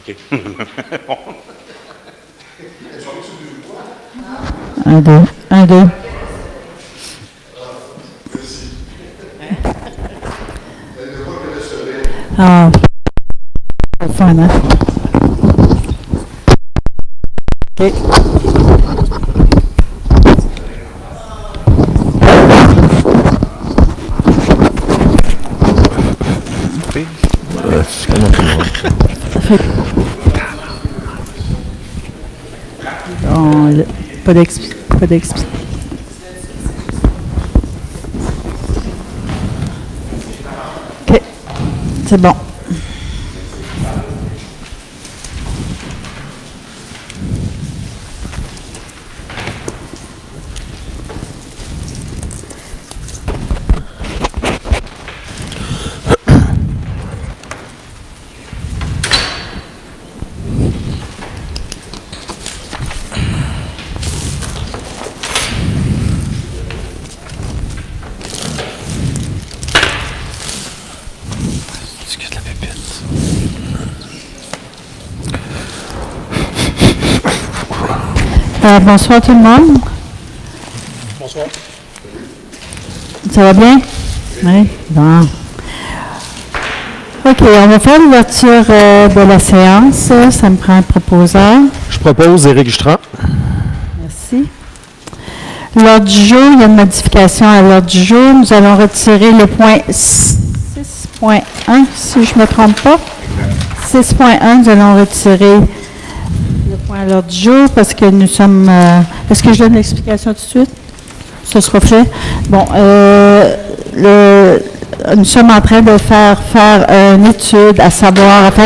OK. Un, deux. Un, deux. Ah, c'est le fun, hein? OK. Pas d'explication. OK. C'est bon. Bonsoir tout le monde. Bonsoir. Ça va bien? Oui. Bon. OK, on va faire l'ouverture de la séance. Ça me prend un proposeur. Je propose Éric Jutran. Merci. L'ordre du jour, il y a une modification à l'ordre du jour. Nous allons retirer le point 6.1, si je ne me trompe pas. 6.1, nous allons retirer le point à l'ordre du jour parce que nous sommes... Est-ce que je donne l'explication tout de suite? Ce sera fait. Bon, nous sommes en train de faire une étude, à faire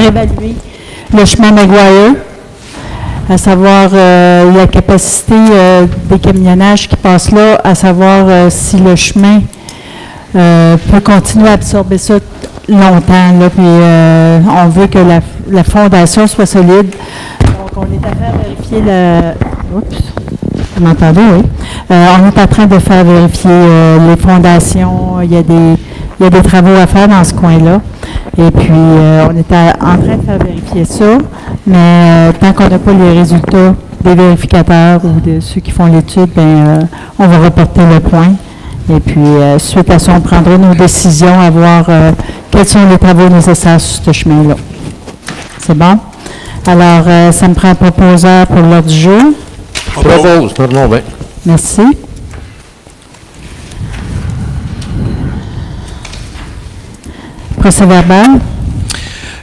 évaluer le chemin Maguire, à savoir la capacité des camionnages qui passent là, à savoir si le chemin peut continuer à absorber ça longtemps. Là, puis on veut que la fondation soit solide. Donc, on est à faire vérifier Oups, vous m'entendez, oui? On est en train de faire vérifier les fondations. Il y a des travaux à faire dans ce coin-là. Et puis, on est en train de faire vérifier ça. Mais tant qu'on n'a pas les résultats des vérificateurs ou de ceux qui font l'étude, bien, on va reporter le point. Et puis, suite à ça, on prendra nos décisions à voir quels sont les travaux nécessaires sur ce chemin-là. C'est bon? Alors, ça me prend un proposeur pour l'ordre du jour. Je propose, pardon, bien. Merci. Procès-verbal.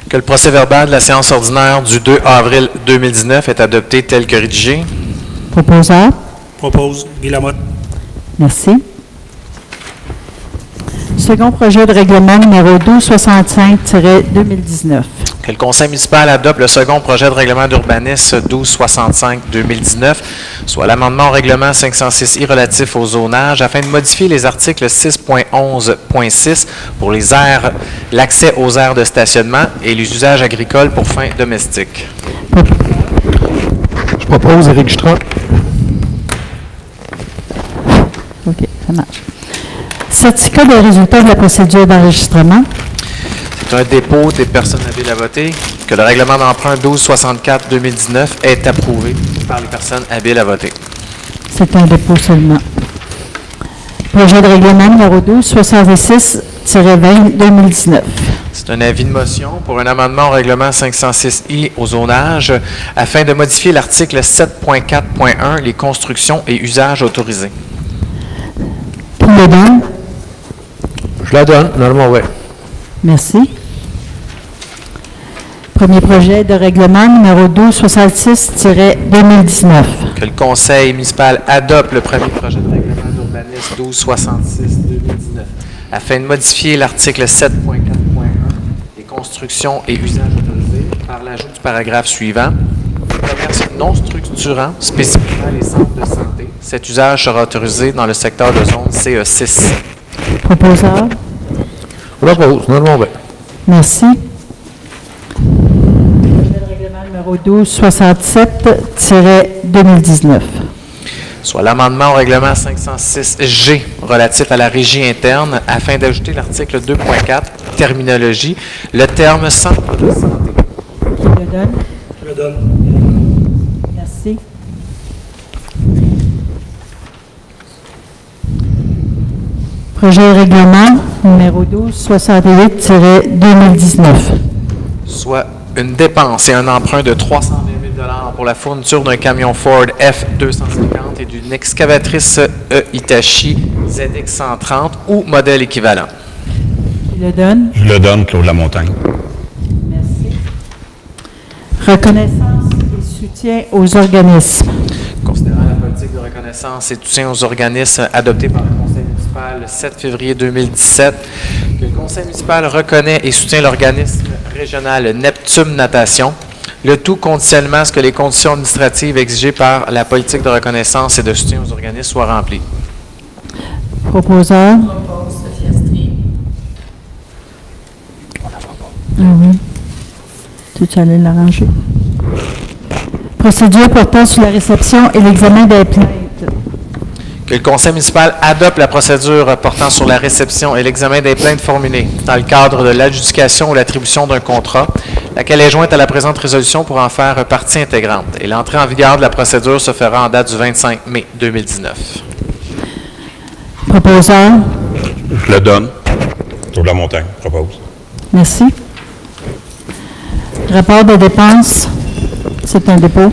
Que le procès-verbal de la séance ordinaire du 2 avril 2019 est adopté tel que rédigé. Proposeur. Propose Guy Lamotte. Merci. Second projet de règlement numéro 1265-2019. Que le conseil municipal adopte le second projet de règlement d'urbanisme 1265-2019, soit l'amendement au règlement 506I relatif au zonage, afin de modifier les articles 6.11.6 pour l'accès aux aires de stationnement et les usages agricoles pour fins domestiques. Je propose Éric Jutran. OK, ça marche. Certificat de résultat de la procédure d'enregistrement. C'est un dépôt des personnes habiles à voter. Que le règlement d'emprunt 1264-2019 est approuvé par les personnes habiles à voter. C'est un dépôt seulement. Projet de règlement numéro 1266-20-2019. C'est un avis de motion pour un amendement au règlement 506I au zonage afin de modifier l'article 7.4.1, les constructions et usages autorisés. Qui le donne? Je la donne, normalement, oui. Merci. Premier projet de règlement numéro 1266-2019. Que le conseil municipal adopte le premier projet de règlement d'urbanisme 1266-2019 afin de modifier l'article 7.4.1, les constructions et usages autorisés, par l'ajout du paragraphe suivant. Les commerces non structurants, spécifiquement les centres de santé. Cet usage sera autorisé dans le secteur de zone CE6. Proposeur. Je propose, normalement, oui. Merci. Projet de règlement numéro 1267-2019. Soit l'amendement au règlement 506G relatif à la régie interne afin d'ajouter l'article 2.4, terminologie, le terme centre de santé. Qui le donne? Je le donne. Merci. Projet de règlement numéro 1268-2019. Soit une dépense et un emprunt de 320 000 $ pour la fourniture d'un camion Ford F-250 et d'une excavatrice Hitachi ZX-130 ou modèle équivalent. Qui le donne? Je le donne, Claude Lamontagne. Merci. Reconnaissance et soutien aux organismes. Considérant la politique de reconnaissance et de soutien aux organismes adoptée par le Conseil municipal le 7 février 2017, que le Conseil municipal reconnaît et soutient l'organisme régional Neptune Natation, le tout conditionnellement à ce que les conditions administratives exigées par la politique de reconnaissance et de soutien aux organismes soient remplies. Proposeur. Propose Sophia Stri. Ah oui. Tu allais l'arranger. Procédure portant sur la réception et l'examen des plaintes. Que le Conseil municipal adopte la procédure portant sur la réception et l'examen des plaintes formulées dans le cadre de l'adjudication ou l'attribution d'un contrat, laquelle est jointe à la présente résolution pour en faire partie intégrante. Et l'entrée en vigueur de la procédure se fera en date du 25 mai 2019. Proposeur. Je le donne. Claude Lamontagne, propose. Merci. Rapport de dépenses. C'est un dépôt.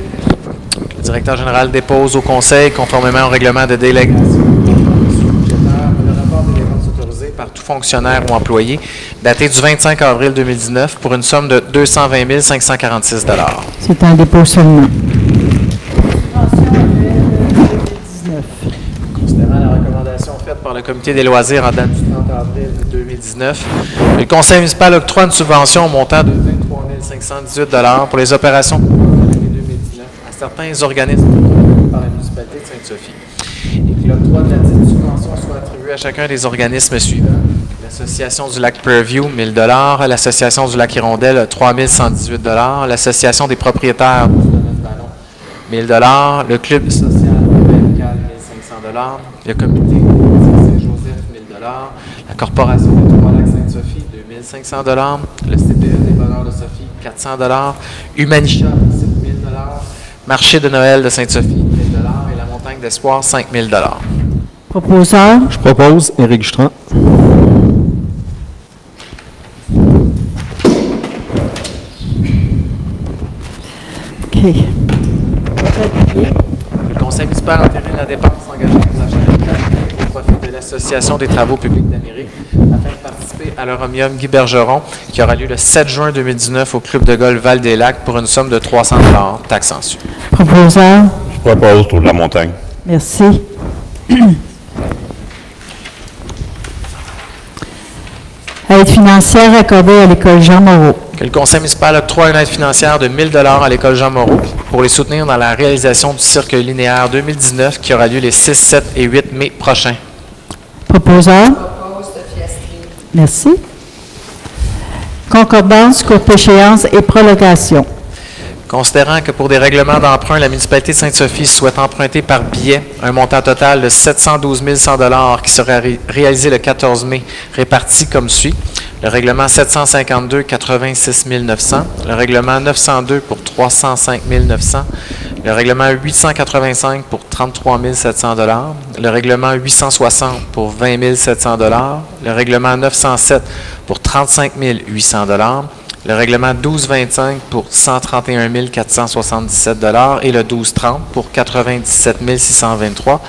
Le directeur général dépose au Conseil, conformément au règlement de délégation budgétaire, le rapport des dépenses autorisées par tout fonctionnaire ou employé, daté du 25 avril 2019, pour une somme de 220 546 $. C'est un dépôt seulement. Considérant la recommandation faite par le Comité des loisirs en date du 30 avril 2019, le Conseil municipal octroie une subvention au montant de 23 518 $ pour les opérations de l'année 2019 à certains organismes reconnus par la municipalité de Sainte-Sophie. Et que l'octroi de la dite subvention soit attribué à chacun des organismes suivants: l'Association du lac Prairie-View, 1 000 $, l'Association du lac Hirondelle, 3 118 $, l'Association des propriétaires du domaine Ballon, 1 000 $, le Club social amical, 1 500 $, le Comité Saint-Joseph, 1 000 $, la Corporation des Trois-Lacs Sainte-Sophie, 2 500 $, le CPE des Bonheurs de Sophie, 400 $, Humanisha, 7 000 $, Marché de Noël de Sainte-Sophie, 1 000 $ et la Montagne d'Espoir, 5 000 $. Proposeur. Je propose Éric Jutras. OK. Le Conseil municipal entérine la dépense engagée aux achats de au profit de l'Association des travaux publics d'Amérique afin de participer à l'Euromium Guy Bergeron qui aura lieu le 7 juin 2019 au Club de golf Val-des-Lacs pour une somme de 300 $, taxes en su. Proposeur. Je propose, Claude Lamontagne. Merci. Aide financière accordée à l'école Jean Moreau. Que le Conseil municipal octroie une aide financière de 1 000 $ à l'école Jean Moreau pour les soutenir dans la réalisation du cirque linéaire 2019 qui aura lieu les 6, 7 et 8 mai prochains. Proposeur. Propose Sophia Stri. Merci. Concordance, courte échéance et prolongation. Considérant que pour des règlements d'emprunt, la municipalité de Sainte-Sophie souhaite emprunter par billet un montant total de 712 100 $ qui sera réalisé le 14 mai, réparti comme suit. Le règlement 752, 86 900. Le règlement 902 pour 305 900. Le règlement 885 pour 33 700 $. Le règlement 860 pour 20 700 $. Le règlement 907 pour 35 800 $. Le règlement 1225 pour 131 477 $ et le 1230 pour 97 623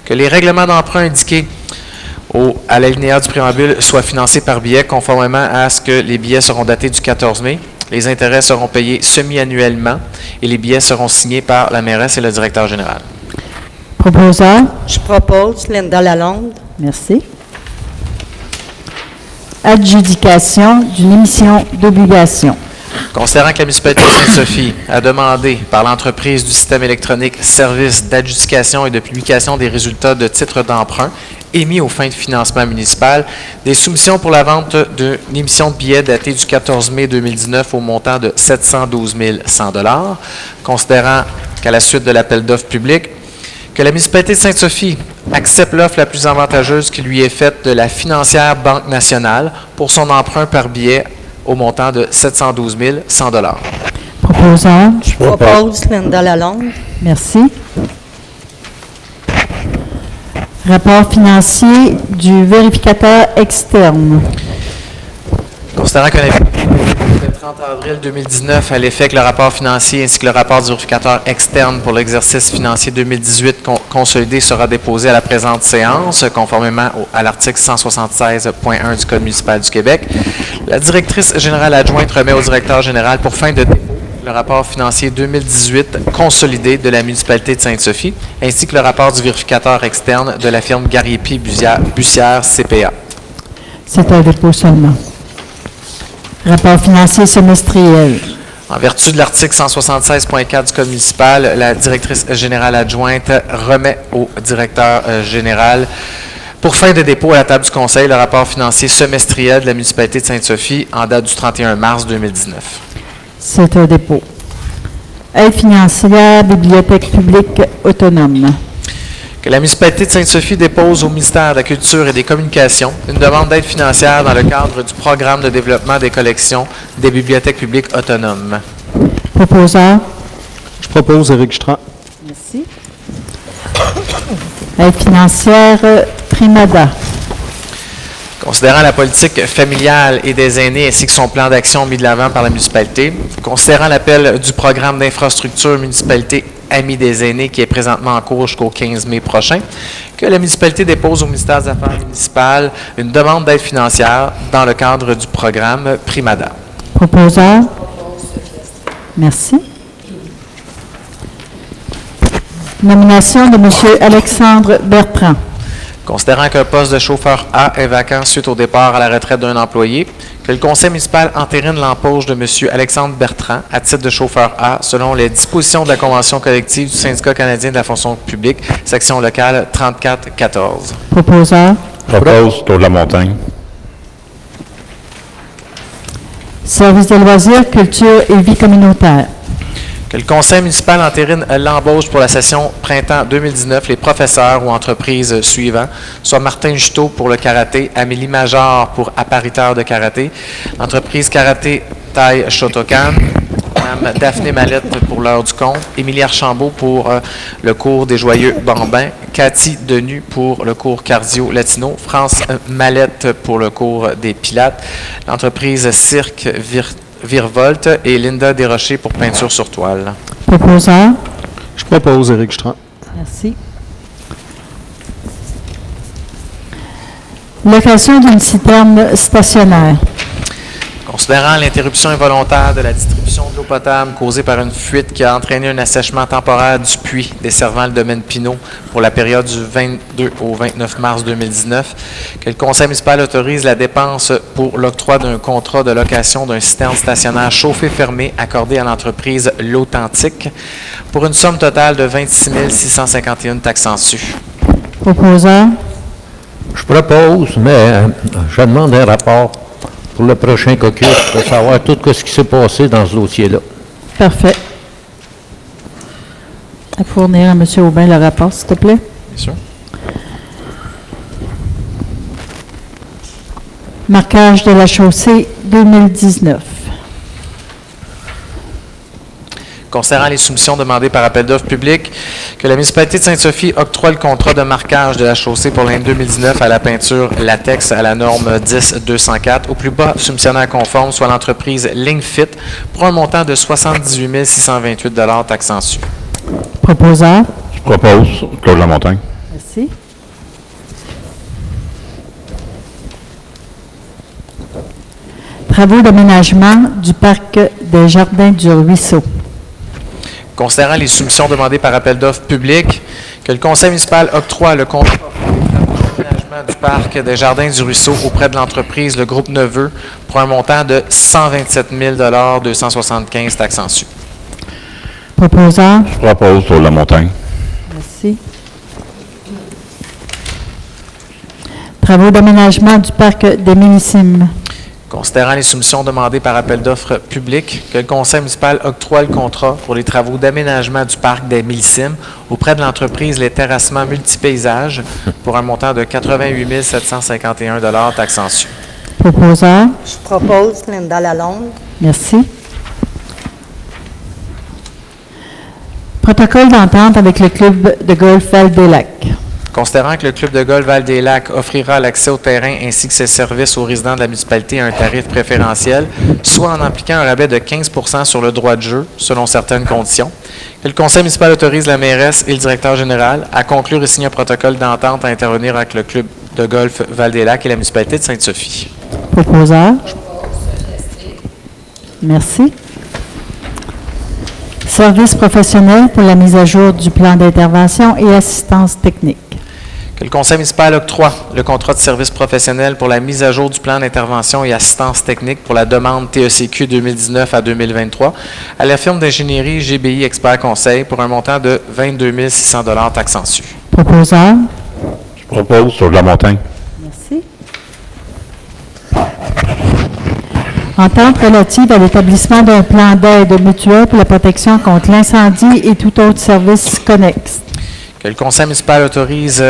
que les règlements d'emprunt indiqués à l'alinéa du préambule soient financés par billet conformément à ce que les billets seront datés du 14 mai. Les intérêts seront payés semi-annuellement et les billets seront signés par la mairesse et le directeur général. Proposeur. Je propose Linda Lalonde. Merci. Adjudication d'une émission d'obligation. Considérant que la municipalité de Sainte-Sophie a demandé par l'entreprise du système électronique service d'adjudication et de publication des résultats de titres d'emprunt émis aux fins de financement municipal, des soumissions pour la vente d'une émission de billets datée du 14 mai 2019 au montant de 712 100 $, considérant qu'à la suite de l'appel d'offres public, que la municipalité de Sainte-Sophie accepte l'offre la plus avantageuse qui lui est faite de la financière Banque nationale pour son emprunt par billet au montant de 712 100 $. Proposeur. Je propose Linda Lalonde. Merci. Rapport financier du vérificateur externe. Considérant qu'un avis le 30 avril 2019 à l'effet que le rapport financier ainsi que le rapport du vérificateur externe pour l'exercice financier 2018 consolidé sera déposé à la présente séance, conformément à l'article 176.1 du Code municipal du Québec, la directrice générale adjointe remet au directeur général pour fin de dépôt le rapport financier 2018 consolidé de la municipalité de Sainte-Sophie, ainsi que le rapport du vérificateur externe de la firme Gariepi-Bussière CPA. C'est un dépôt seulement. Rapport financier semestriel. En vertu de l'article 176.4 du Code municipal, la directrice générale adjointe remet au directeur général pour fin de dépôt à la table du Conseil le rapport financier semestriel de la municipalité de Sainte-Sophie en date du 31 mars 2019. C'est un dépôt. Aide financière, bibliothèque publique autonome. Que la municipalité de Sainte-Sophie dépose au ministère de la Culture et des Communications une demande d'aide financière dans le cadre du programme de développement des collections des bibliothèques publiques autonomes. Proposeur. Je propose Éric Strand. Merci. Aide financière, Primada. Considérant la politique familiale et des aînés ainsi que son plan d'action mis de l'avant par la municipalité, considérant l'appel du programme d'infrastructure municipalité Amis des aînés qui est présentement en cours jusqu'au 15 mai prochain, que la municipalité dépose au ministère des Affaires municipales une demande d'aide financière dans le cadre du programme Primada. Proposeur. Merci. Nomination de M. Alexandre Bertrand. Considérant qu'un poste de chauffeur A est vacant suite au départ à la retraite d'un employé, que le conseil municipal entérine l'embauche de M. Alexandre Bertrand à titre de chauffeur A selon les dispositions de la Convention collective du syndicat canadien de la fonction publique, section locale 3414. Proposeur. Propose Tour de la Montagne. Service de loisirs, culture et vie communautaire. Que le conseil municipal entérine l'embauche pour la session printemps 2019 les professeurs ou entreprises suivants, soit Martin Juteau pour le karaté, Amélie Major pour appariteur de karaté, l'entreprise Karaté Taille Shotokan, Mme Daphné Mallette pour l'heure du compte, Émilie Archambault pour le cours des Joyeux Bambins, Cathy Denu pour le cours cardio latino, France Mallette pour le cours des pilates, l'entreprise Cirque Virvolt et Linda Desrochers pour peinture sur toile. Proposeur. Je propose Éric Strand. Merci. Location d'une citerne stationnaire. Considérant l'interruption involontaire de la distribution de l'eau potable causée par une fuite qui a entraîné un assèchement temporaire du puits desservant le domaine Pinot pour la période du 22 au 29 mars 2019, que le conseil municipal autorise la dépense pour l'octroi d'un contrat de location d'un citerne stationnaire chauffé fermé accordé à l'entreprise L'Authentique pour une somme totale de 26 651 taxes en su. Proposeur. Je propose, mais je demande un rapport pour le prochain caucus pour savoir tout ce qui s'est passé dans ce dossier-là. Parfait. À fournir à M. Aubin le rapport, s'il te plaît. Bien sûr. Marquage de la chaussée 2019. Concernant les soumissions demandées par appel d'offres public, que la municipalité de Sainte-Sophie octroie le contrat de marquage de la chaussée pour l'année 2019 à la peinture latex à la norme 10-204 au plus bas soumissionnaire conforme, soit l'entreprise LinkFit, pour un montant de 78 628 taxes en su. Proposeur. Je propose Tour de la Montagne. Merci. Travaux d'aménagement du parc des Jardins du Ruisseau. Considérant les soumissions demandées par appel d'offres public, que le conseil municipal octroie le contrat d'aménagement du parc des Jardins du Ruisseau auprès de l'entreprise Le Groupe Neveu pour un montant de 127 275 taxes en su. Proposeur. Je propose Tour de la Montagne. Merci. Travaux d'aménagement du parc des Mélissimes. Considérant les soumissions demandées par appel d'offres public, que le conseil municipal octroie le contrat pour les travaux d'aménagement du parc des Mélissimes auprès de l'entreprise Les Terrassements Multipaysages pour un montant de 88 751 taxes en su. Proposeur. Je propose Linda Lalonde. Merci. Protocole d'entente avec le club de golf Val-des-Lacs. Considérant que le club de golf Val-des-Lacs offrira l'accès au terrain ainsi que ses services aux résidents de la municipalité à un tarif préférentiel, soit en appliquant un rabais de 15 % sur le droit de jeu, selon certaines conditions, que le conseil municipal autorise la mairesse et le directeur général à conclure et signer un protocole d'entente à intervenir avec le club de golf Val-des-Lacs et la municipalité de Sainte-Sophie. Proposeur. Merci. Services professionnels pour la mise à jour du plan d'intervention et assistance technique. Que le conseil municipal octroie le contrat de service professionnel pour la mise à jour du plan d'intervention et assistance technique pour la demande TECQ 2019 à 2023 à la firme d'ingénierie GBI Expert Conseil pour un montant de 22 600 $ taxes en su. Proposeur. Je propose sur de la montagne. Merci. Entente relative à l'établissement d'un plan d'aide mutuelle pour la protection contre l'incendie et tout autre service connexe. Que le conseil municipal autorise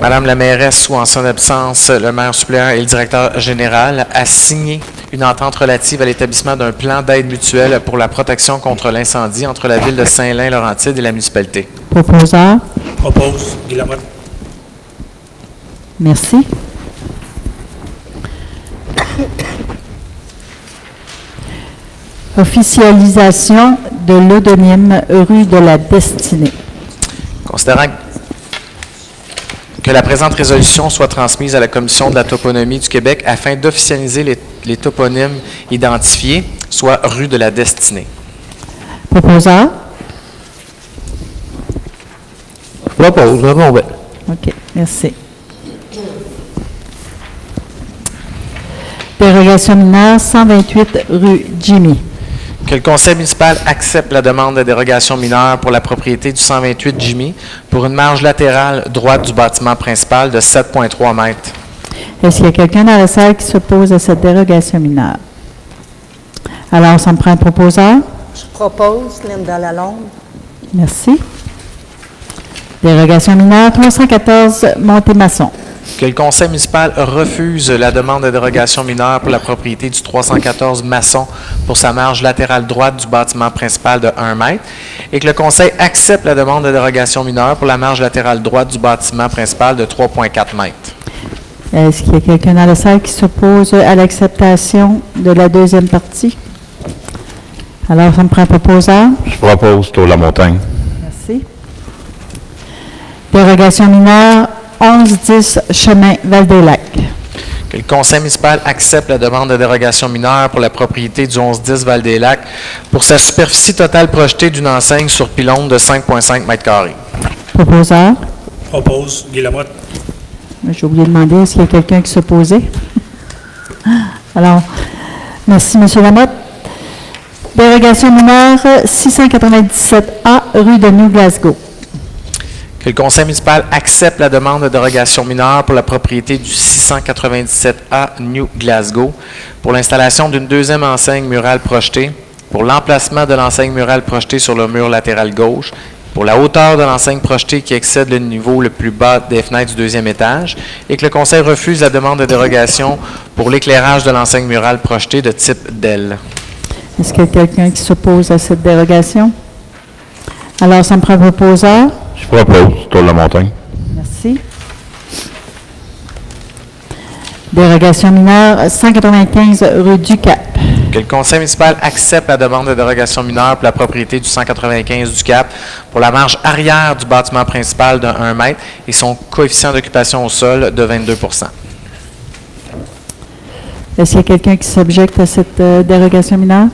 Madame la mairesse ou en son absence, le maire suppléant et le directeur général à signer une entente relative à l'établissement d'un plan d'aide mutuelle pour la protection contre l'incendie entre la ville de Saint-Lin-Laurentide et la municipalité. Proposeur. Propose. Guy Lamotte. Merci. Officialisation de l'odonyme rue de la Destinée. Considérant que la présente résolution soit transmise à la Commission de la toponymie du Québec afin d'officialiser les toponymes identifiés, soit rue de la Destinée. Proposeur. Je propose, non, ben. OK, merci. Dérogation mineure, 128 rue Jimmy. Que le conseil municipal accepte la demande de dérogation mineure pour la propriété du 128 Jimmy pour une marge latérale droite du bâtiment principal de 7,3 mètres. Est-ce qu'il y a quelqu'un dans la salle qui s'oppose à cette dérogation mineure? Alors, ça me prend un proposeur. Je propose Linda Lalonde. Merci. Dérogation mineure, 314 Montémasson. Que le conseil municipal refuse la demande de dérogation mineure pour la propriété du 314 Masson pour sa marge latérale droite du bâtiment principal de 1 mètre et que le conseil accepte la demande de dérogation mineure pour la marge latérale droite du bâtiment principal de 3,4 mètres. Est-ce qu'il y a quelqu'un dans la salle qui s'oppose à l'acceptation de la deuxième partie? Alors, ça me prend un proposeur. Je propose sur la montagne. Merci. Dérogation mineure, 1110 chemin Val-des-Lacs. Que le conseil municipal accepte la demande de dérogation mineure pour la propriété du 1110 Val-des-Lacs pour sa superficie totale projetée d'une enseigne sur pylône de 5,5 mètres carrés. Proposeur. Propose. Guy Lamotte. J'ai oublié de demander s'il y a quelqu'un qui s'opposait. Alors, merci, M. Lamotte. Dérogation mineure 697A, rue de New Glasgow. Que le conseil municipal accepte la demande de dérogation mineure pour la propriété du 697A New Glasgow pour l'installation d'une deuxième enseigne murale projetée, pour l'emplacement de l'enseigne murale projetée sur le mur latéral gauche, pour la hauteur de l'enseigne projetée qui excède le niveau le plus bas des fenêtres du deuxième étage, et que le conseil refuse la demande de dérogation pour l'éclairage de l'enseigne murale projetée de type DEL. Est-ce qu'il y a quelqu'un qui s'oppose à cette dérogation? Alors, ça me prend un proposeur. Je propose sur la montagne. Merci. Dérogation mineure, 195 rue du Cap. Que le conseil municipal accepte la demande de dérogation mineure pour la propriété du 195 du Cap pour la marge arrière du bâtiment principal de 1 mètre et son coefficient d'occupation au sol de 22 %. Est-ce qu'il y a quelqu'un qui s'objecte à cette dérogation mineure?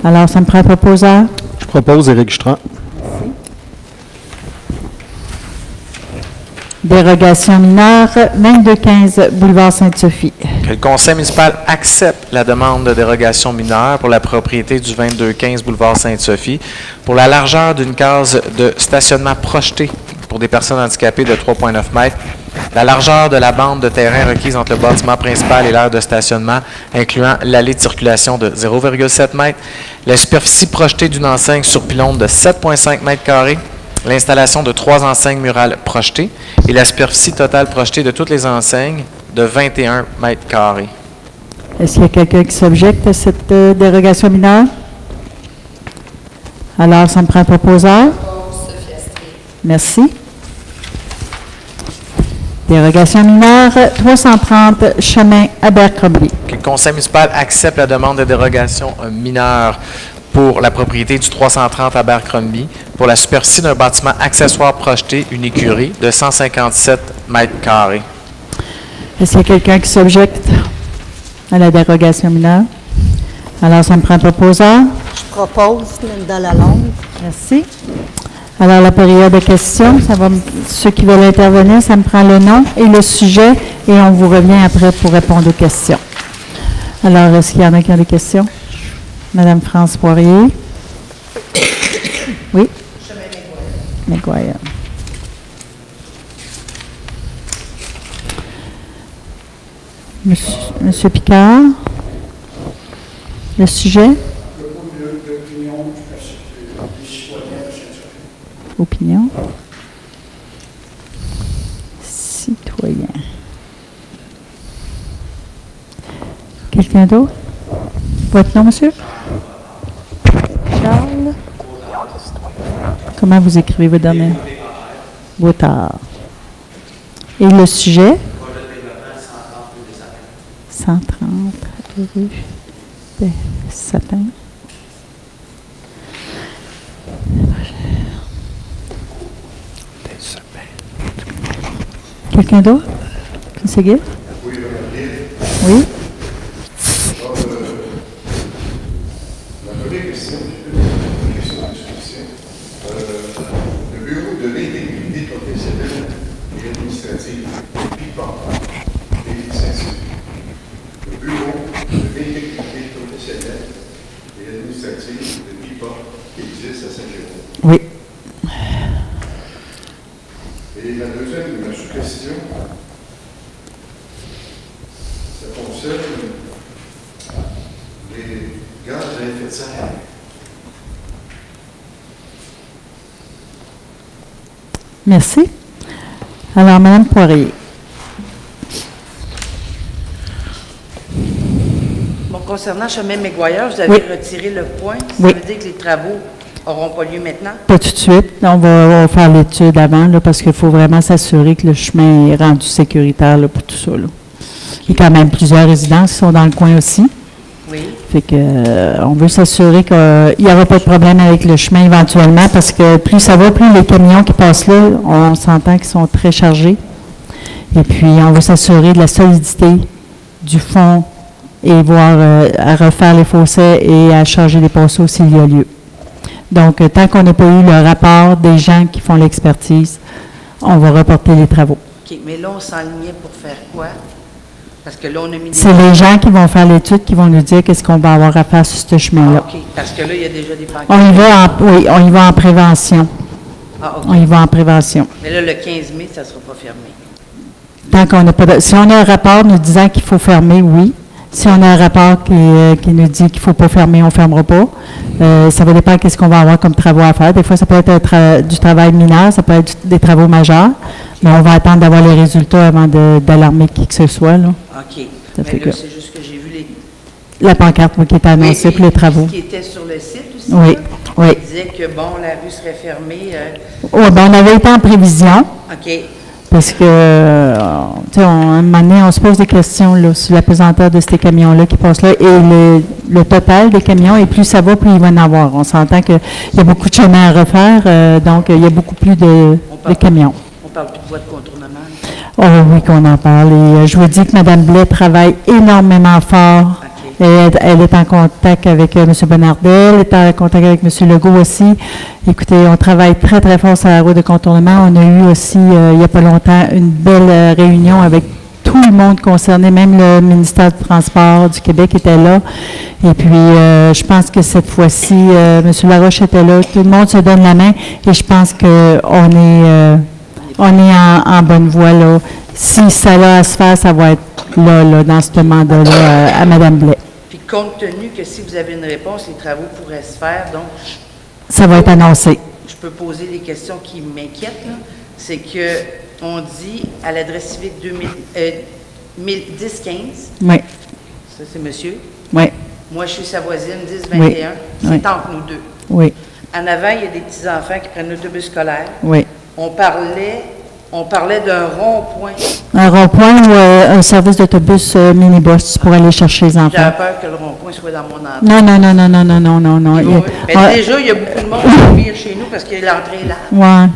Alors, ça me prend un proposeur. Je propose Éric Jutras. Dérogation mineure, 2215 boulevard Sainte-Sophie. Que le conseil municipal accepte la demande de dérogation mineure pour la propriété du 2215 boulevard Sainte-Sophie pour la largeur d'une case de stationnement projetée pour des personnes handicapées de 3,9 mètres, la largeur de la bande de terrain requise entre le bâtiment principal et l'aire de stationnement, incluant l'allée de circulation de 0,7 mètres, la superficie projetée d'une enseigne sur pylône de 7,5 mètres carrés, l'installation de 3 enseignes murales projetées et la superficie totale projetée de toutes les enseignes de 21 mètres carrés. Est-ce qu'il y a quelqu'un qui s'objecte à cette dérogation mineure? Alors, ça me prend un proposeur. Propose Sophie Astrid. Merci. Dérogation mineure, 330 chemin Abercrombie. Que le conseil municipal accepte la demande de dérogation mineure pour la propriété du 330 Abercrombie pour la superficie d'un bâtiment accessoire projeté, une écurie de 157 mètres carrés. Est-ce qu'il y a quelqu'un qui s'objecte à la dérogation mineure? Alors, ça me prend un proposeur. Je propose Linda Lalonde. Merci. Alors, la période de questions, ceux qui veulent intervenir, ça me prend le nom et le sujet et on vous revient après pour répondre aux questions. Alors, est-ce qu'il y en a qui ont des questions? Madame France Poirier. Oui? Maguire. Monsieur Picard. Le sujet? Opinion. Citoyen. Quelqu'un d'autre? Votre nom, monsieur? Charles. Comment vous écrivez votre dernier? Boutard. Et le sujet? 130 rue des Sapins. Quelqu'un d'autre? M. Guy? Oui. La première question, le bureau de l'intégrité professionnelle et administrative, PIPA, et Saint-Cyr. Le bureau de l'intégrité professionnelle et administrative de PIPA qui existe à Saint-Jérôme. Oui. Et la deuxième sous-question, ça concerne les gaz à effet de serre. Merci. Alors, Mme Poirier. Bon, concernant chemin Maguire, vous avez retiré le point. Ça veut dire que les travaux n'auront pas lieu maintenant? Pas tout de suite. On va faire l'étude avant, là, parce qu'il faut vraiment s'assurer que le chemin est rendu sécuritaire là, pour tout ça. Là. Il y a quand même plusieurs résidences qui sont dans le coin aussi. Oui. Fait que, on veut s'assurer qu'il n'y aura pas de problème avec le chemin éventuellement, parce que plus ça va, plus les camions qui passent là, on s'entend qu'ils sont très chargés. Et puis, on veut s'assurer de la solidité du fond et voir à refaire les fossés et à changer les passeaux s'il y a lieu. Donc, tant qu'on n'a pas eu le rapport des gens qui font l'expertise, on va reporter les travaux. OK, mais là, on s'enlignait pour faire quoi? Parce que là, on a mis des... C'est les gens qui vont faire l'étude qui vont nous dire qu'est-ce qu'on va avoir à faire sur ce chemin-là. OK, parce que là, il y a déjà des pancartes. On y va en prévention. Ah, OK. On y va en prévention. Mais là, le 15 mai, ça ne sera pas fermé. Tant qu'on n'a pas si on a un rapport nous disant qu'il faut fermer, oui. Si on a un rapport qui nous dit qu'il ne faut pas fermer, on ne fermera pas. Ça va dépendre de ce qu'on va avoir comme travaux à faire. Des fois, ça peut être du travail mineur, ça peut être des travaux majeurs, mais on va attendre d'avoir les résultats avant d'alarmer qui que ce soit. Là. OK. Ça fait Mais là, que c'est juste que j'ai vu la pancarte qui était annoncée pour les travaux. Qui était sur le site aussi. Oui, là, oui. qui disait que, bon, la rue serait fermée. Oui, ben, on avait été en prévision. OK. Parce que, tu sais, à un moment donné, on se pose des questions là, sur la pesanteur de ces camions-là qui passent là et le total des camions, et plus ça va, plus il va en avoir. On s'entend qu'il y a beaucoup de chemin à refaire, donc il y a beaucoup plus de camions. On parle plus de voies de contournement. Oh oui, qu'on en parle. Et je vous dis que Mme Blais travaille énormément fort. Okay. Elle est en contact avec M. Bonnardel, elle est en contact avec M. Legault aussi. Écoutez, on travaille très, très fort sur la route de contournement. On a eu aussi, il n'y a pas longtemps, une belle réunion avec tout le monde concerné, même le ministère du Transport du Québec était là. Et puis, je pense que cette fois-ci, M. Laroche était là. Tout le monde se donne la main et je pense qu'on est... on est en bonne voie, là. Si ça a à se faire, ça va être là dans ce mandat-là, à Mme Blais. Puis, compte tenu que si vous avez une réponse, les travaux pourraient se faire, donc... Ça va être annoncé. Je peux poser des questions qui m'inquiètent, là. C'est que on dit à l'adresse civique 1015. Oui. Ça, c'est monsieur. Oui. Moi, je suis sa voisine, 1021. Oui. C'est entre nous deux. Oui. En avant, il y a des petits-enfants qui prennent l'autobus scolaire. Oui. On parlait d'un rond-point. Un rond-point ou un service d'autobus minibus pour aller chercher les enfants. J'avais peur que le rond-point soit dans mon endroit. Non, non, non, non, non, non, non, non, non. Mais déjà, il y a beaucoup de monde qui vient chez nous parce que l'entrée est là. Ouais.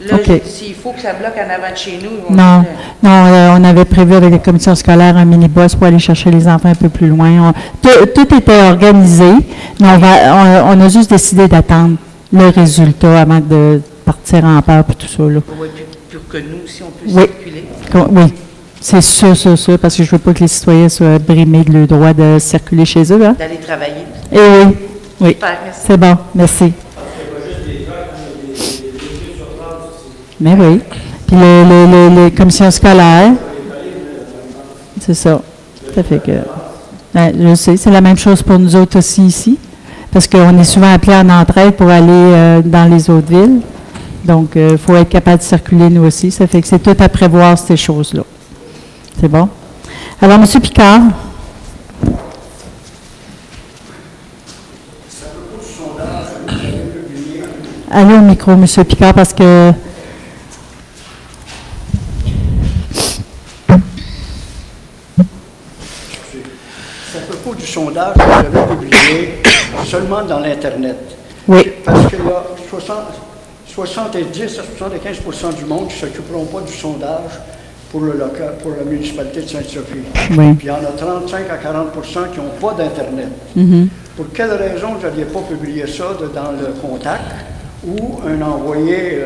Là, OK. s'il faut que ça bloque en avant de chez nous, ils vont Non, dire, non, on avait prévu avec la commission scolaire un minibus pour aller chercher les enfants un peu plus loin. Tout était organisé, mais on a juste décidé d'attendre le résultat avant de partir en peur et tout ça. Là. ouais, pour que nous aussi, on puisse Oui. circuler. Oui, c'est sûr, parce que je veux pas que les citoyens soient brimés de leur droit de circuler chez eux. Hein? D'aller travailler. Eh oui, oui. Super, merci. C'est bon, merci. Mais oui. Puis les commissions scolaires, c'est ça. Ça fait que, je sais, c'est la même chose pour nous autres aussi ici, parce qu'on est souvent appelés en entraide pour aller dans les autres villes. Donc, il faut être capable de circuler nous aussi. Ça fait que c'est tout à prévoir, ces choses-là. C'est bon? Alors, M. Picard. Allez au micro, M. Picard, parce que... C'est à propos du sondage que vous avez publié seulement dans l'Internet. Oui. Parce qu'il y a 70 à 75 du monde qui ne s'occuperont pas du sondage pour le local, pour la municipalité de Sainte-Sophie. Oui. Puis il y en a 35 à 40 qui n'ont pas d'Internet. Mm-hmm. Pour quelle raison vous n'aviez pas publié ça dans le contact ou un envoyé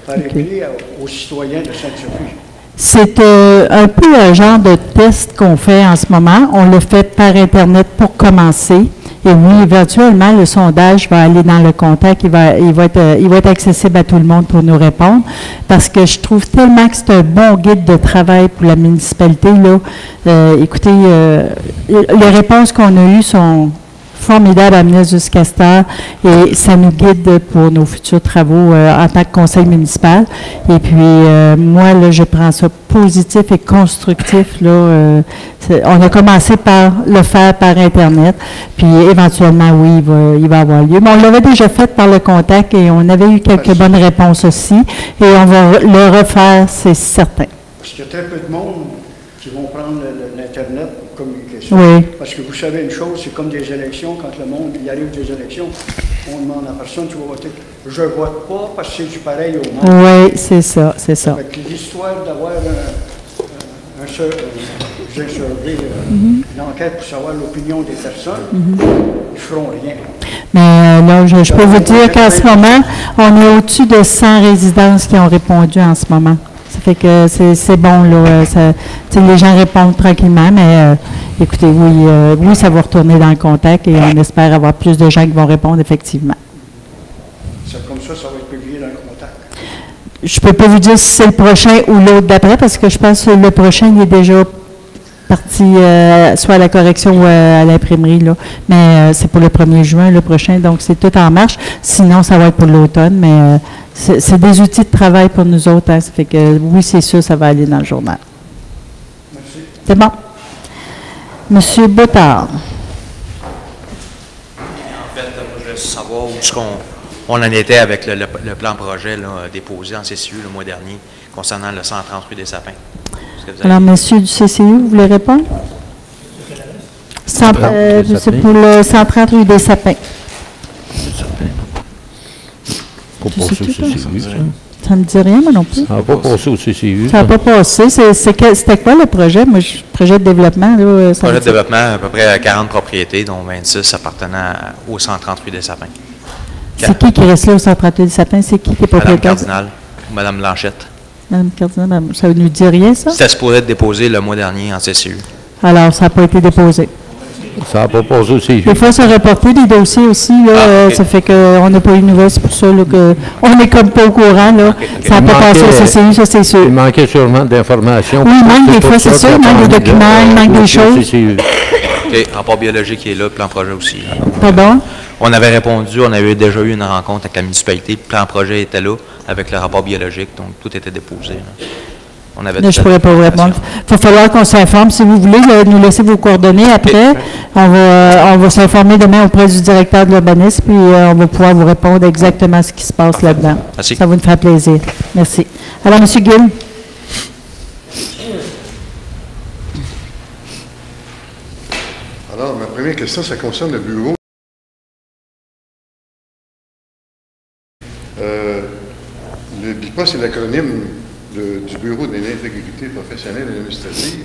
par écrit aux citoyens de Sainte-Sophie? C'est un peu un genre de test qu'on fait en ce moment. On le fait par Internet pour commencer. Et oui, éventuellement, le sondage va aller dans le contact. Il va être accessible à tout le monde pour nous répondre. Parce que je trouve tellement que c'est un bon guide de travail pour la municipalité. Là. Écoutez, les réponses qu'on a eues sont formidables à mener jusqu'à cette heure et ça nous guide pour nos futurs travaux en tant que conseil municipal. Et puis, moi, là, je prends ça positif et constructif. Là, on a commencé par le faire par Internet, puis éventuellement, oui, il va avoir lieu. Mais on l'avait déjà fait par le contact et on avait eu quelques bonnes réponses aussi et on va le refaire, c'est certain. Parce qu'il y a très peu de monde qui vont prendre l'Internet pour communiquer ça. Oui. Parce que vous savez une chose, c'est comme des élections, quand le monde, il arrive des élections, on demande à la personne, tu vas voter. Je ne vote pas parce que c'est du pareil au monde. Oui, c'est ça, c'est ça. Avec l'histoire d'avoir une enquête pour savoir l'opinion des personnes, ils ne feront rien. Mais là, je peux vous dire qu'en ce moment, on est au-dessus de 100 résidences qui ont répondu en ce moment. Ça fait que c'est bon, là. Les gens répondent tranquillement, mais écoutez, oui, ça va retourner dans le contact et on espère avoir plus de gens qui vont répondre, effectivement. C'est comme ça va être publié dans le contact. Je ne peux pas vous dire si c'est le prochain ou l'autre d'après, parce que je pense que le prochain, il est déjà parti soit à la correction ou à l'imprimerie, là. Mais c'est pour le 1er juin, le prochain, donc c'est tout en marche. Sinon, ça va être pour l'automne, mais c'est des outils de travail pour nous autres. Hein. Ça fait que, oui, c'est sûr, ça va aller dans le journal. Merci. C'est bon. Monsieur Bottard. En fait, je veux savoir où est-ce on en était avec le plan projet là, déposé en CCU le mois dernier concernant le 130 rue des Sapins. Alors, monsieur du CCU, vous voulez répondre? C'est pour le 130 rue des Sapins. Pas passé au CCU, ça. Ça ne me dit rien, moi non plus. Ça n'a pas passé au CCU. Ça n'a pas passé. C'était quoi le projet? Moi, projet de développement. Là, projet de développement, à peu près 40 propriétés, dont 26 appartenant au 130 rue des Sapins. C'est qui reste là au 130 rue des Sapins? C'est qui est propriétaire? Madame Cardinal ou Madame Blanchette. Madame Cardinal, ça ne nous dit rien, ça? C'était supposé être déposé le mois dernier en CCU. Alors, ça n'a pas été déposé. Ça n'a pas passé au CCU. Des fois, ça reporté des dossiers aussi. Là, okay. Ça fait qu'on n'a pas eu de nouvelles. C'est pour ça qu'on n'est comme pas au courant. Là. Okay. Ça n'a pas passé au CCU, ça c'est sûr. Il manquait sûrement d'informations. Oui, il manque des fois, c'est ça. Il manque des documents, il manque des choses. OK. Rapport biologique qui est là, plan projet aussi. Pardon? On avait répondu, on avait déjà eu une rencontre avec la municipalité. Le plan projet était là avec le rapport biologique, donc tout était déposé. Là. On avait Là, je ne pourrais pas vous répondre. Il va falloir qu'on s'informe. Si vous voulez nous laisser vos coordonnées après, on va s'informer demain auprès du directeur de l'urbanisme, puis on va pouvoir vous répondre exactement ce qui se passe là-dedans. Merci. Ça va nous faire plaisir. Merci. Alors, M. Gill. Alors, ma première question, ça concerne le bureau. Le BIPA, c'est l'acronyme du Bureau de l'intégrité professionnelle et administrative.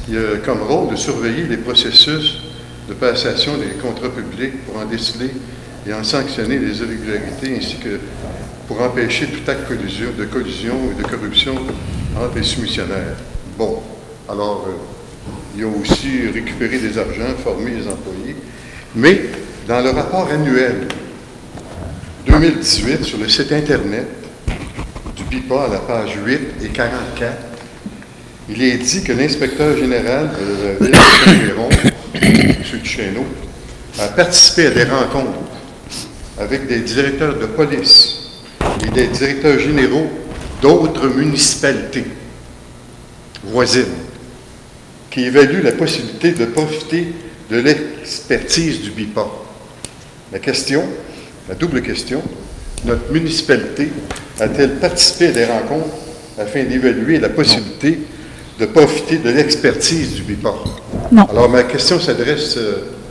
Il a comme rôle de surveiller les processus de passation des contrats publics pour en déceler et en sanctionner les irrégularités, ainsi que pour empêcher tout acte de collusion et de corruption entre les soumissionnaires. Bon, alors, ils ont aussi récupéré des argents, formé les employés, mais dans le rapport annuel 2018 sur le site Internet du BIPA à la page 8 et 44, il est dit que l'inspecteur général de la ville de Saint-Géron, M. Duchesneau, a participé à des rencontres avec des directeurs de police et des directeurs généraux d'autres municipalités voisines qui évaluent la possibilité de profiter de l'expertise du BIPA. La double question, notre municipalité a-t-elle participé à des rencontres afin d'évaluer la possibilité de profiter de l'expertise du BIPA? Non. Alors, ma question s'adresse,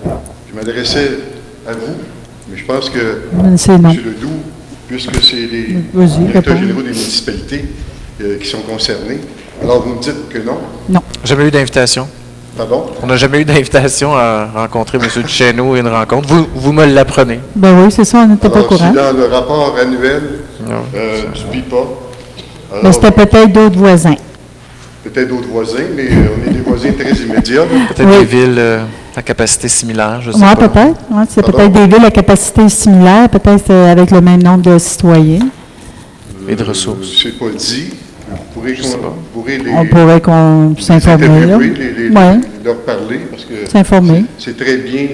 je m'adressais à vous, mais je pense que M. Ledoux, puisque c'est les directeurs généraux des municipalités qui sont concernés, alors vous me dites que non? Non. Jamais eu d'invitation. Pardon? On n'a jamais eu d'invitation à rencontrer M. Duchesneau et une rencontre. Vous me l'apprenez. Ben oui, c'est ça, on n'était pas au courant. C'est dans le rapport annuel du BIPA. Ben, c'était peut-être d'autres voisins. Peut-être d'autres voisins, mais on est des voisins très immédiats. Peut-être des villes à capacité similaire, je sais pas. Oui, peut-être. Ouais, c'est peut-être des villes à capacité similaire, peut-être avec le même nombre de citoyens. Et de ressources. C'est pas dit. On pourrait s'informer. Leur parler, parce que s'informer. C'est très bien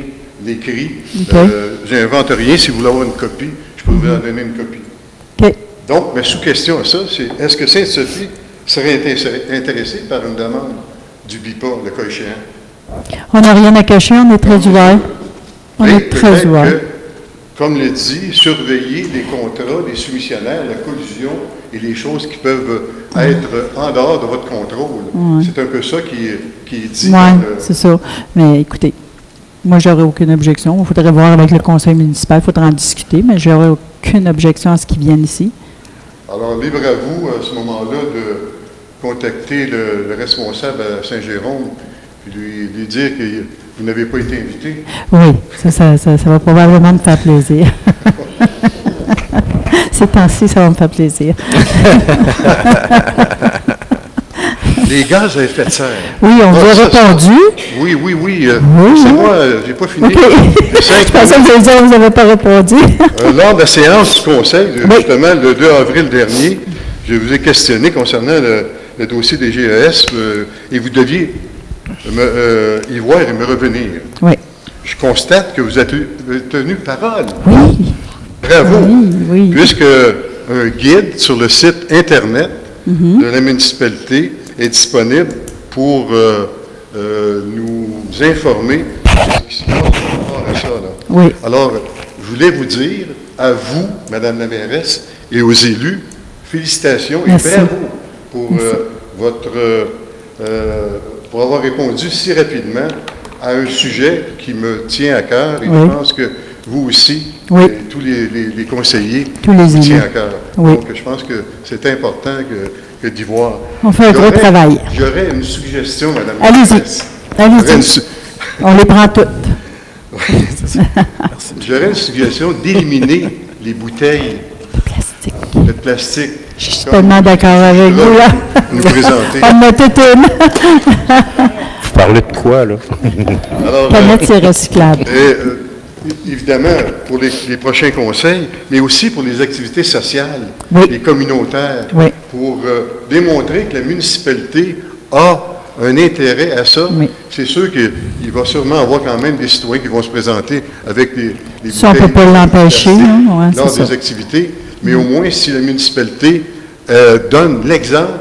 écrit. Okay. J'invente rien. Si vous voulez avoir une copie, je peux vous en donner une copie. Okay. Donc, ma sous-question à ça, c'est est-ce que Sainte-Sophie serait intéressée par une demande du BIPA, le cas échéant? On n'a rien à cacher, on est très ouvert. On est très ouvert. Comme le dit, surveiller les contrats des soumissionnaires, la collusion et les choses qui peuvent être en dehors de votre contrôle. Ouais. C'est un peu ça qui est dit. Oui, c'est ça. Mais écoutez, moi, j'aurais aucune objection. Il faudrait voir avec le conseil municipal, il faudrait en discuter, mais j'aurais aucune objection à ce qu'ils viennent ici. Alors, libre à vous, à ce moment-là, de contacter le responsable à Saint-Jérôme et lui dire qu'il n'avait pas été invité. Oui, ça va probablement me faire plaisir. Ces temps-ci, ça va me faire plaisir. Les gaz à effet de serre. Oui, on vous a répondu. Oui. C'est moi, j'ai pas fini. Okay. Je pensais que vous alliez dire que vous n'avez pas répondu. Lors de la séance du Conseil, justement, le 2 avril dernier, je vous ai questionné concernant le dossier des GES et vous deviez y voir et me revenir. Oui. Je constate que vous avez tenu parole. Oui. Bravo. Oui. Puisque un guide sur le site Internet de la municipalité est disponible pour nous informer de ce qui se passe par rapport à ça. Là. Oui. Alors, je voulais vous dire, à vous, Madame la mairesse, et aux élus, félicitations et bravo pour pour avoir répondu si rapidement à un sujet qui me tient à cœur et je pense que vous aussi, et tous les conseillers, vous tient à cœur. Donc, je pense que c'est important que d'y voir. On fait un gros travail. J'aurais une suggestion, Madame la mairesse. Allez-y. On les prend toutes. J'aurais une suggestion d'éliminer les bouteilles de plastique. Je suis tellement d'accord avec vous, là. Nous présenter. On a toute une. Vous parlez de quoi, là? Canettes, c'est recyclable. Évidemment, pour les prochains conseils, mais aussi pour les activités sociales et communautaires, pour démontrer que la municipalité a un intérêt à ça. C'est sûr qu'il va sûrement avoir quand même des citoyens qui vont se présenter avec des bouteilles. Ça, on ne peut pas l'empêcher. Lors des activités. Mais au moins, si la municipalité donne l'exemple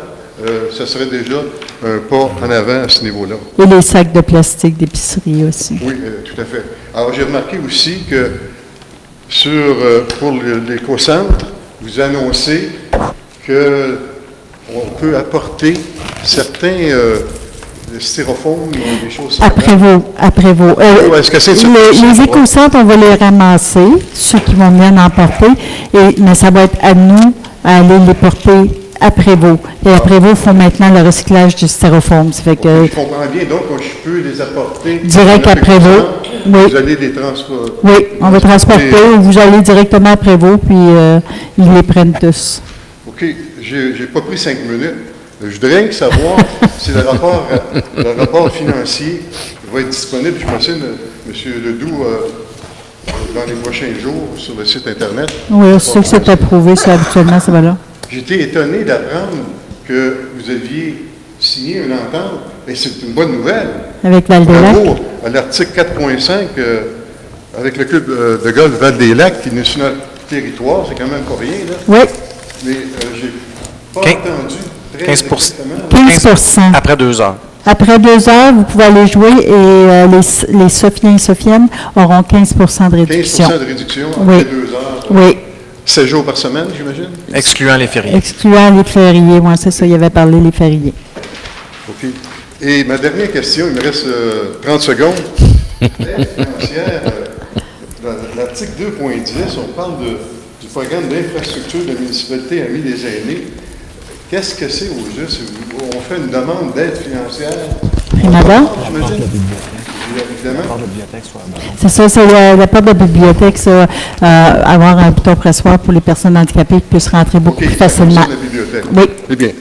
ça serait déjà un pas en avant à ce niveau-là. Et les sacs de plastique d'épicerie aussi. Oui, tout à fait. Alors, j'ai remarqué aussi que pour l'éco-centre, vous annoncez qu'on peut apporter certains styrofoam, des choses Après vous. Est-ce que c'est les éco-centres, on va les ramasser, ceux qui vont venir en porter, mais ça va être à nous à aller les porter après vous. Et après vous font maintenant le recyclage du styrofoam. Ça fait que, je comprends bien, donc je peux les apporter direct après vous. Oui. Vous allez les transporter. Oui, on va transporter, ou vous allez directement après vous, puis ils les prennent tous. OK, j'ai pas pris 5 minutes. Je voudrais savoir si le rapport financier va être disponible, j'imagine, M. Ledoux, dans les prochains jours sur le site Internet. Oui, c'est sûr que c'est approuvé, c'est habituellement, ça va là. J'étais étonné d'apprendre que vous aviez signé une entente, et c'est une bonne nouvelle. Avec Val-des-Lacs. À l'article 4.5, avec le club de golf Val-des-Lacs, qui est sur notre territoire, c'est quand même pas rien, là. Oui. Mais j'ai pas entendu. 15%. Après 2 heures. Après 2 heures, vous pouvez aller jouer et les Sophiens et Sophiennes auront 15 de réduction. 15 de réduction après 2 heures? Oui. 7 jours par semaine, j'imagine? Excluant les fériés. Excluant les fériés, oui, c'est ça, il avait parlé les fériés. OK. Et ma dernière question, il me reste 30 secondes. L'aide financière, l'article 2.10, on parle du programme d'infrastructure de la municipalité Amis des aînés. Qu'est-ce que c'est au juste? On fait une demande d'aide financière? Primada? J'imagine. Évidemment. C'est ça, c'est la porte de bibliothèque, ça, avoir un bouton pressoir pour les personnes handicapées qui puissent rentrer beaucoup plus facilement. La bibliothèque. Oui. C'est bien.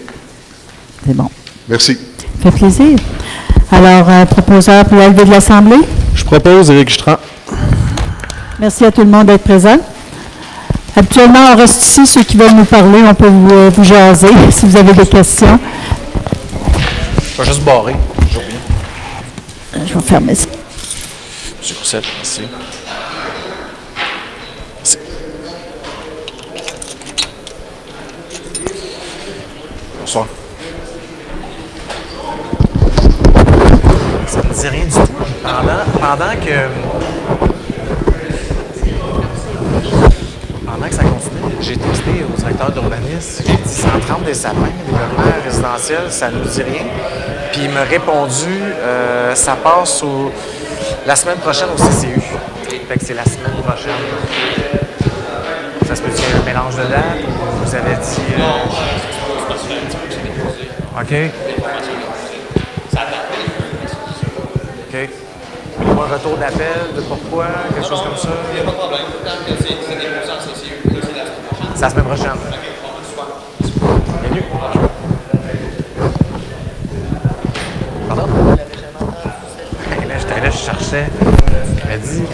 C'est bon. Merci. Ça fait plaisir. Alors, proposeur pour la levée de l'Assemblée? Je propose Éric Jutras. Merci à tout le monde d'être présent. Habituellement, on reste ici. Ceux qui veulent nous parler, on peut vous jaser si vous avez des questions. Je vais juste barrer. Je vais fermer ça. M. Roussel, merci. Merci. Bonsoir. Ça ne me dit rien du tout. Pendant que ça continue, j'ai texté au directeur d'urbanisme, j'ai dit 130 des sapins, développement résidentiel, ça ne nous dit rien. Puis il m'a répondu, ça passe la semaine prochaine au CCU. Fait que c'est la semaine prochaine. Ça se peut qu'il y ait un mélange de dates ou vous avez dit... OK. OK. Ou un retour d'appel de pourquoi, quelque chose comme ça? Il n'y a pas de problème. C'est déposé en CCU. C'est la semaine prochaine. Bienvenue. Pardon? Là, je cherchais. Il m'a dit...